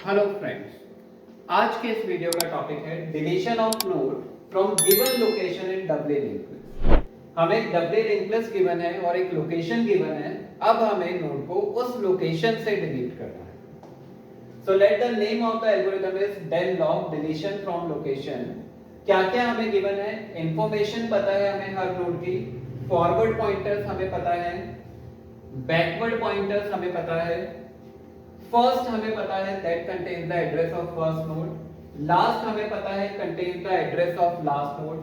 Hello friends, आज के इस वीडियो का टॉपिक है deletion of node from given location in doubly link list. हमें एक डबली लिंक लिस्ट गिवन है और एक लोकेशन गिवन है। अब हमें नोड को उस लोकेशन से डिलीट करना है। So let the name of the algorithm is del log deletion from location. क्या क्या हमें गिवन है? इंफॉर्मेशन पता है हमें हर नोड की, फॉरवर्ड पॉइंटर्स हमें पता है, बैकवर्ड पॉइंटर्स हमें पता है, फर्स्ट हमें पता है that contains the address of first node, last हमें पता है contains the address of last node.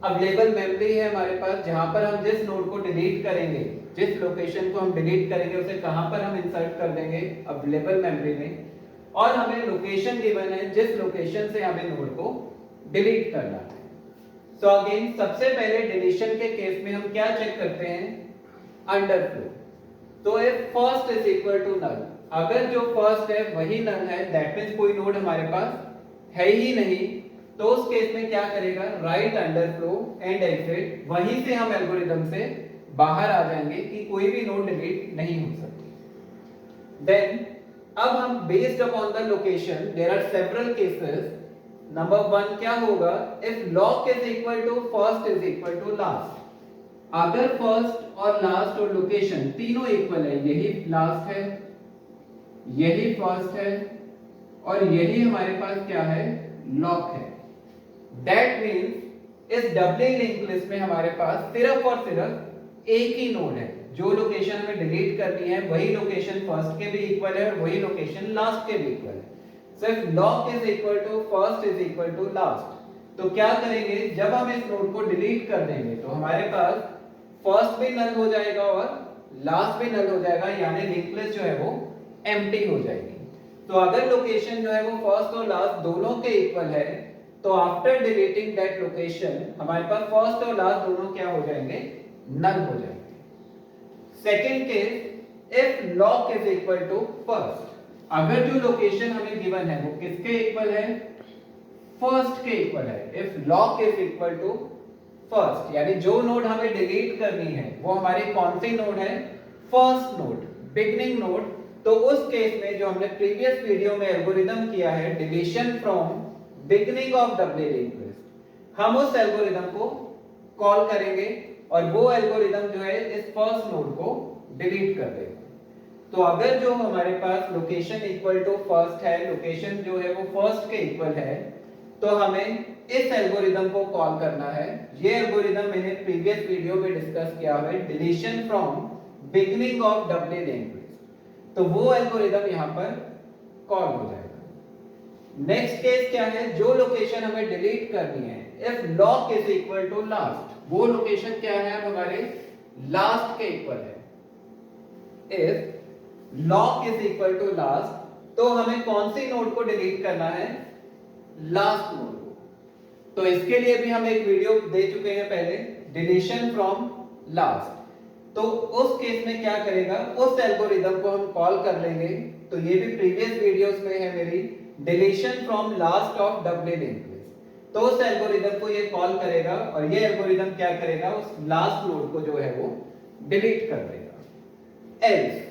Available memory है हमारे पास, जहां पर हम जिस नोड को डिलीट करेंगे, जिस लोकेशन को हम डिलीट करेंगे उसे कहां पर हम इंसर्ट कर देंगे, अवेलेबल मेमोरी में। और हमें लोकेशन गिवन है जिस लोकेशन से हमें नोड को डिलीट करना है। सो अगेन सबसे पहले डिलीशन के केस में हम क्या चेक करते हैं? अंडरफ्लो। तो if first is equal to null, अगर जो फर्स्ट है वही नल है, दैट मींस कोई नोड हमारे पास है ही नहीं, तो उस केस में क्या करेगा? राइट अंडरफ्लो एंड एग्जिट, वहीं से हम एल्गोरिथम से बाहर आ जाएंगे कि कोई भी नोड डिलीट नहीं हो सकती। देन अब हम based upon the location there are several cases. Number 1 क्या होगा? If log is equal to first is equal to last. अगर फर्स्ट और लास्ट और लोकेशन तीनों इक्वल है, यही लास्ट है, यही फर्स्ट है और यही हमारे पास क्या है? लॉक है। दैट मींस इस डबली लिंक लिस्ट में हमारे पास सिर्फ और सिर्फ एक ही नोड है। जो लोकेशन हमें डिलीट करनी है वही लोकेशन फर्स्ट के भी इक्वल है और वही लोकेशन लास्ट के भी इक्वल है। So if lock is equal to first is equal to last, तो क्या करेंगे? जब हम इस नोड को डिलीट कर देंगे तो हमारे पास फर्स्ट भी नल हो जाएगा और लास्ट भी नल हो जाएगा, यानी लिंक लिस्ट जो है वो एम्प्टी हो जाएगी। तो अगर लोकेशन जो है वो फर्स्ट और लास्ट दोनों के इक्वल है, तो आफ्टर डिलीटिंग दैट लोकेशन हमारे पास फर्स्ट और लास्ट दोनों क्या हो जाएंगे? नल हो जाएंगे। Second case, if lock is equal to first, अगर जो लोकेशन हमें गिवन है वो किसके इक्वल है? फर्स्ट के इक्वल है। If lock is equal to first, यानी जो नोड हमें डिलीट करनी है वो हमारी कौन सी नोड है? First node, beginning node. तो उस केस में जो हमने प्रीवियस वीडियो में एल्गोरिथम किया है deletion from beginning of doubly link list, हम उस एल्गोरिथम को कॉल करेंगे और वो एल्गोरिथम जो है इस फर्स्ट नोड को डिलीट कर देगा। तो अगर जो हमारे पास लोकेशन इक्वल टू फर्स्ट है, लोकेशन जो है वो फर्स्ट के इक्वल है, तो हमें इस एल्गोरिथम को कॉल करना है। ये एल्गोरिथम मैंने प्रीवियस वीडियो में डिस्कस किया है, deletion from beginning of doubly link list. तो वो एल्गोरिथम यहां पर कॉल हो जाएगा। नेक्स्ट केस क्या है? जो लोकेशन हमें डिलीट करनी है, if lock is equal to last, वो लोकेशन क्या है? हमारे लास्ट के इक्वल है। If lock is equal to last, तो हमें कौन सी नोड को डिलीट करना है? लास्ट नोड को। तो इसके लिए भी हम एक वीडियो दे चुके हैं पहले, डिलीशन फ्रॉम लास्ट। तो उस केस में क्या करेगा? उस एल्गोरिथम को हम कॉल कर लेंगे। तो ये भी प्रीवियस वीडियोस में है मेरी, deletion from last of doubly link list. तो उस एल्गोरिथम को ये कॉल करेगा और ये एल्गोरिथम क्या करेगा? उस लास्ट नोड को जो है वो डिलीट कर देगा। एल्स,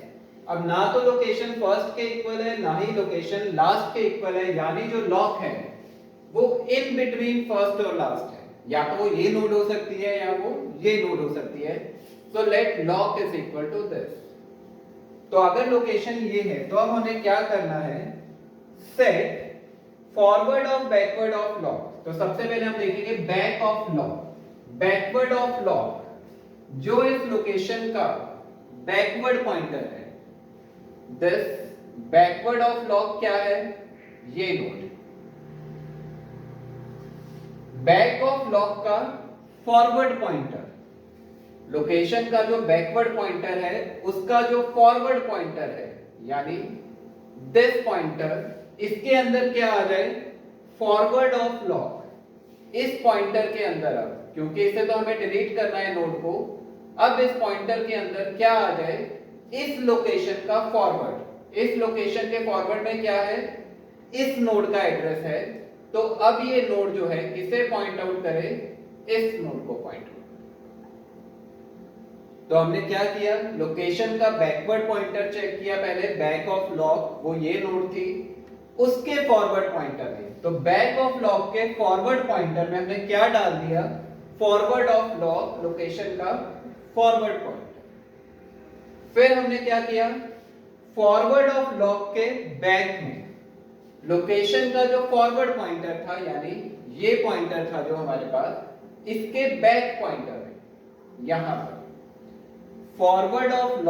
अब ना तो लोकेशन फर्स्ट के इक्वल है ना ही लोकेशन लास्ट के इक्वल है, यानी जो लॉक है वो इन बिटवीन फर्स्ट और लास्ट है। या तो वो ये नोड हो सकती है या वो ये नोड हो सकती है। So let lock is equal to this. तो अगर लोकेशन ये है तो अब हमें क्या करना है? Set forward of backward of lock. तो सबसे पहले हम देखेंगे back of lock, backward of lock. जो इस लोकेशन का बैकवर्ड पॉइंटर है, दिस बैकवर्ड ऑफ लॉक क्या है? ये नोड। बैक ऑफ लॉक का फॉरवर्ड पॉइंटर, लोकेशन का जो बैकवर्ड पॉइंटर है उसका जो फॉरवर्ड पॉइंटर है, यानी दिस पॉइंटर, इसके अंदर क्या आ जाए? Forward of lock. इस पॉइंटर के अंदर, अब क्योंकि इसे तो हमें डिलीट करना है नोड को, अब इस पॉइंटर के अंदर क्या आ जाए? इस लोकेशन का फॉरवर्ड। इस लोकेशन के फॉरवर्ड में क्या है? इस नोड का एड्रेस है। तो अब ये नोड जो है किसे पॉइंट आउट करे? इस नोड को पॉइंट आउट। तो हमने क्या किया? लोकेशन का बैकवर्ड पॉइंटर चेक किया पहले, बैक ऑफ लॉक, वो ये नोड थी। उसके फॉरवर्ड पॉइंटर में। तो बैक ऑफ लॉग के फॉरवर्ड पॉइंटर में हमने क्या डाल दिया, फॉरवर्ड ऑफ लॉग लोकेशन का फॉरवर्ड पॉइंटर। फिर हमने क्या किया, फॉरवर्ड ऑफ लॉग के बैक में लोकेशन का जो फॉरवर्ड पॉइंटर था, यानी ये पॉइंटर था जो हमारे पास, इसके बैक पॉइंटर में यहां पर फॉरवर्ड ऑफ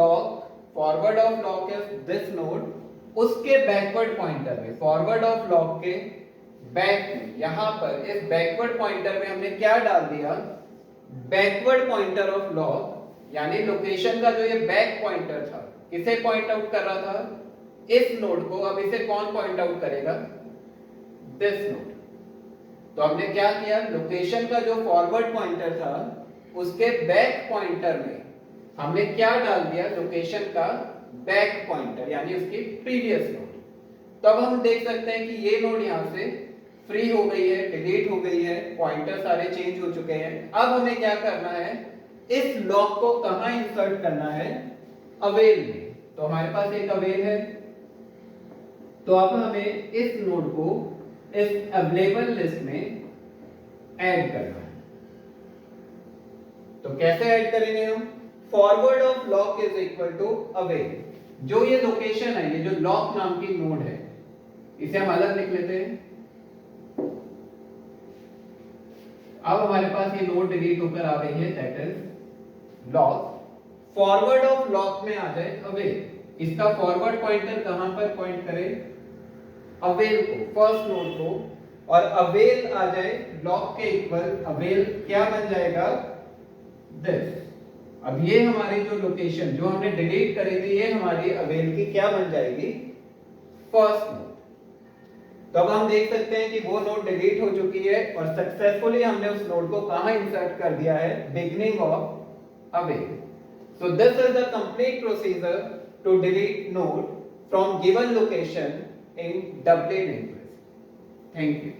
लॉग के दिस नोड उसके बैकवर्ड पॉइंटर में, फॉरवर्ड ऑफ लॉग के बैक में यहां पर इस बैकवर्ड पॉइंटर में हमने क्या डाल दिया, बैकवर्ड पॉइंटर ऑफ लॉग, यानी लोकेशन का जो ये बैक पॉइंटर था, किसे पॉइंट आउट कर रहा था, इस नोड को। अब इसे कौन पॉइंट आउट करेगा, दिस नोड। तो हमने क्या किया, लोकेशन का जो फॉरवर्ड पॉइंटर था उसके बैक पॉइंटर में हमने क्या डाल दिया, लोकेशन का बैक पॉइंटर, यानी उसकी प्रीवियस नोड। तो अब हम देख सकते हैं कि ये नोड यहां से फ्री हो गई है, डिलीट हो गई है, पॉइंटर सारे चेंज हो चुके हैं। अब हमें क्या करना है, इस लॉग को कहां इंसर्ट करना है, अवेल में। तो हमारे पास एक अवेल है, तो अब हमें इस नोड को इस अवेलेबल लिस्ट में ऐड करना है। तो कैसे ऐड करेंगे हम, forward of log is equal to avail. जो ये लोकेशन है, ये जो लॉग नाम की नोड है, इसे हम अलग लिख लेते हैं। अब हमारे पास ये नोड डिलीट होकर आ गई है, that is log. Forward of log में आ जाए अवेल, इसका फॉरवर्ड पॉइंटर कहां पर पॉइंट करे, अवेल को, फर्स्ट नोड को, और अवेल आ जाए लॉग के इक्वल, अवेल क्या बन जाएगा, दिस। अब ये हमारी जो लोकेशन जो हमने डिलीट करी थी, ये हमारी अवेल की क्या बन जाएगी, फर्स्ट नोड। तो अब हम देख सकते हैं कि वो नोड डिलीट हो चुकी है और सक्सेसफुली हमने उस नोड को कहां इंसर्ट कर दिया है, beginning of avail. So this is the complete procedure to delete node from given location in Dublin linked list. Thank you.